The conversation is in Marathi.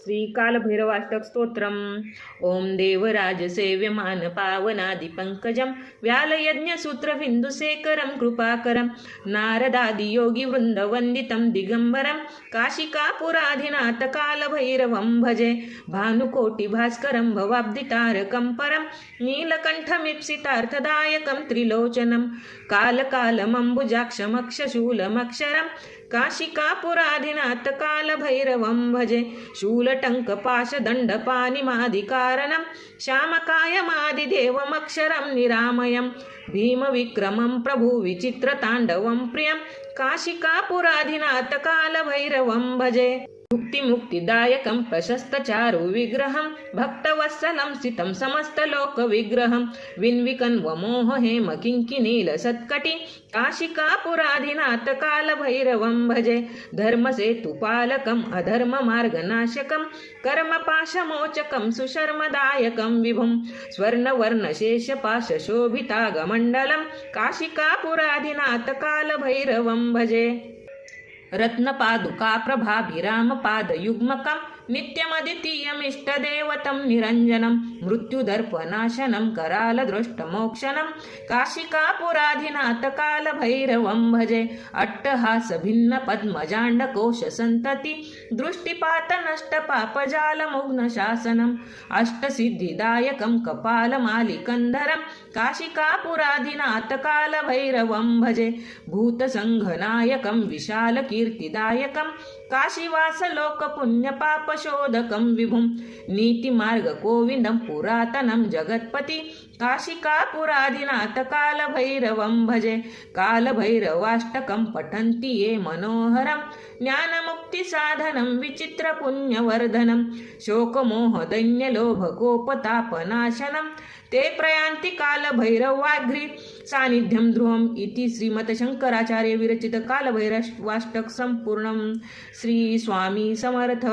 श्री कालभैरवाष्टक स्तोत्रम. ओम देवराज सेव्यमान पावनादि पंकजम व्यालयज्ञसूत्रबिंदुशेखरं कृपाकरं नारदादि योगी वृंद वंदितं दिगंबरं काशिकापुराधिनाथ कालभैरवं भजे भानुकोटि भास्करं भवाब्दितारकं परं नीलकण्ठमीप्सितार्थदायकं त्रिलोचनं कालकालमम्बुजाक्षमक्षशूलमक्षरं काशिकापुराधिनाथ कालभैरवं भजे शूलटङ्कपाशदण्डपानिमादिकारणं श्यामकायमादिदेवमक्षरं निरामयं भीमविक्रमं प्रभुविचित्रताण्डवं प्रियं काशिकापुराधिनाथ कालभैरवं भजे मुक्तिमुक्तिदायकं प्रशस्तचारु विग्रहं भक्तवत्सलं स्थितं समस्तलोकविग्रहं विन्विकन्वमोहहेम किङ्किनीलसत्कटि काशिकापुराधिनाथ कालभैरवं भजे धर्मसेतुपालकम् अधर्ममार्गनाशकं कर्मपाशमोचकं सुशर्मदायकं विभुं स्वर्णवर्णशेषपाशशोभितागमण्डलं काशिकापुराधिनाथ कालभैरवं भजे रत्नपादुका प्रभाभिरामपादयुग्मकं नित्यमद्वितीयमिष्टदेवतं निरञ्जनं मृत्युदर्पनाशनं करालदृष्टमोक्षणं काशिकापुराधिनाथ कालभैरवं भजे अट्टहासभिन्नपद्मजाण्डकोशसन्तति दृष्टिपातनष्टपापजालमुग्नशासनम् अष्टसिद्धिदायकं कपालमालिकन्धरं काशिकापुराधिनाथ कालभैरवं भजे भूतसङ्घनायकं विशालकीर्तिदायकं काशीवासलोकपुण्यपापशोधकं विभुं नीतिमार्गगोविन्दं पुरातनं जगत्पति काशिकापुराधिनाथ कालभैरवं भजे कालभैरवाष्टकं पठन्ति ये मनोहरं ज्ञानमुक्तिसाधनं विचित्रपुण्यवर्धनं शोकमोहदैन्यलोभकोपतापनाशनं ते प्रयान्ति कालभैरवाघ्रि सान्निध्यं ध्रुवम् इति श्रीमतशंकराचार्य विरचित कालभैरवाष्टक संपूर्णं. श्री स्वामी समर्थ.